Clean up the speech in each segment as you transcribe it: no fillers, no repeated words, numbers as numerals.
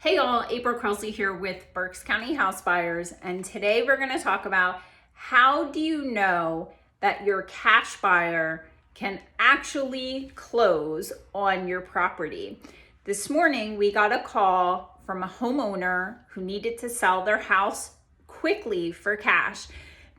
Hey y'all, April Crosley here with Berks County House Buyers, and today we're going to talk about how do you know that your cash buyer can actually close on your property. This morning we got a call from a homeowner who needed to sell their house quickly for cash,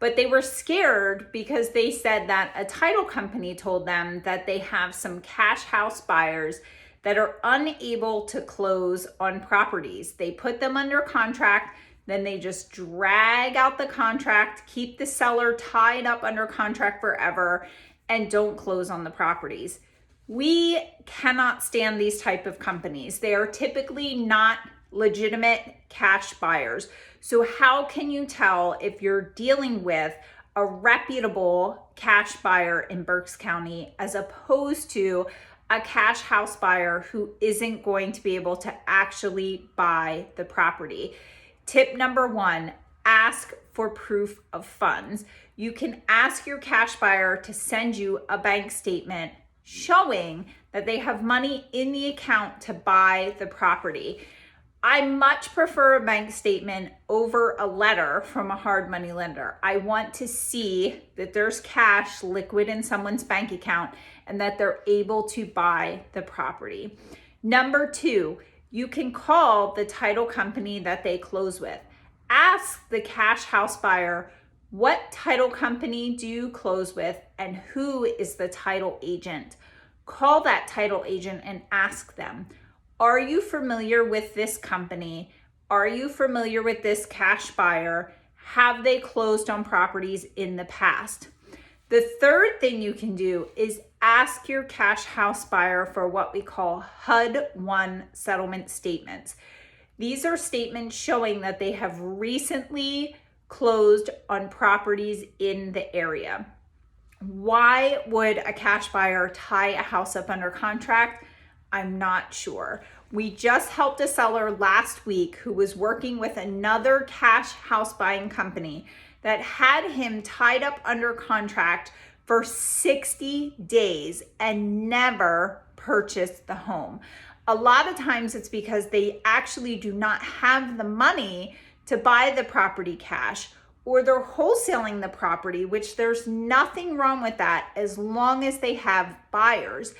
but they were scared because they said that a title company told them that they have some cash house buyers that are unable to close on properties. They put them under contract, then they just drag out the contract, keep the seller tied up under contract forever, and don't close on the properties. We cannot stand these type of companies. They are typically not legitimate cash buyers. So how can you tell if you're dealing with a reputable cash buyer in Berks County as opposed to a cash house buyer who isn't going to be able to actually buy the property? Tip number one, ask for proof of funds. You can ask your cash buyer to send you a bank statement showing that they have money in the account to buy the property. I much prefer a bank statement over a letter from a hard money lender. I want to see that there's cash liquid in someone's bank account and that they're able to buy the property. Number two, you can call the title company that they close with. Ask the cash house buyer, what title company do you close with and who is the title agent? Call that title agent and ask them, are you familiar with this company? Are you familiar with this cash buyer? Have they closed on properties in the past? The third thing you can do is ask your cash house buyer for what we call HUD-1 settlement statements. These are statements showing that they have recently closed on properties in the area. Why would a cash buyer tie a house up under contract? I'm not sure. We just helped a seller last week who was working with another cash house buying company that had him tied up under contract for 60 days and never purchased the home. A lot of times it's because they actually do not have the money to buy the property cash, or they're wholesaling the property, which there's nothing wrong with that as long as they have buyers.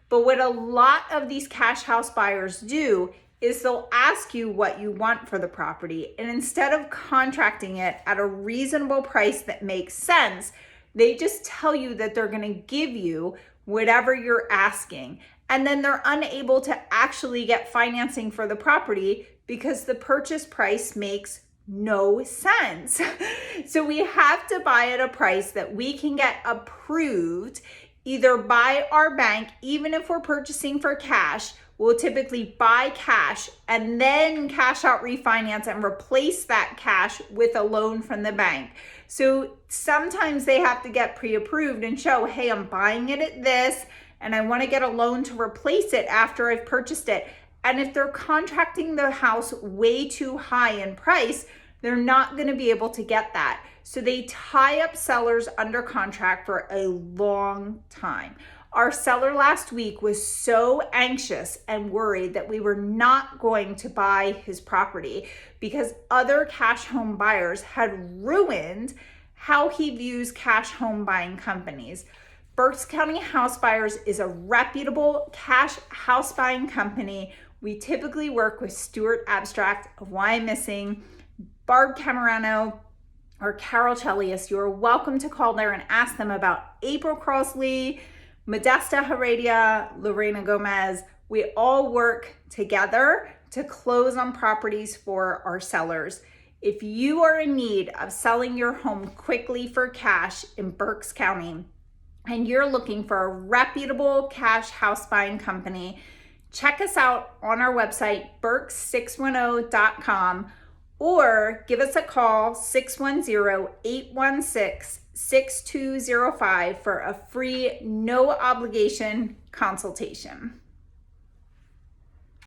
But what a lot of these cash house buyers do is they'll ask you what you want for the property. And instead of contracting it at a reasonable price that makes sense, they just tell you that they're going to give you whatever you're asking. And then they're unable to actually get financing for the property because the purchase price makes no sense. So we have to buy at a price that we can get approved either by our bank. Even if we're purchasing for cash, we'll typically buy cash and then cash out refinance and replace that cash with a loan from the bank. So sometimes they have to get pre-approved and show, hey, I'm buying it at this and I want to get a loan to replace it after I've purchased it. And if they're contracting the house way too high in price, they're not going to be able to get that. So they tie up sellers under contract for a long time. Our seller last week was so anxious and worried that we were not going to buy his property because other cash home buyers had ruined how he views cash home buying companies. Berks County House Buyers is a reputable cash house buying company. We typically work with Stuart Abstract of Wyomissing, Barb Camerano, or Carol Chelius. You are welcome to call there and ask them about April Crosley, Modesta Heredia, Lorena Gomez. We all work together to close on properties for our sellers. If you are in need of selling your home quickly for cash in Berks County and you're looking for a reputable cash house buying company, check us out on our website, berks610.com, or give us a call, 610-816-6205 for a free, no obligation consultation.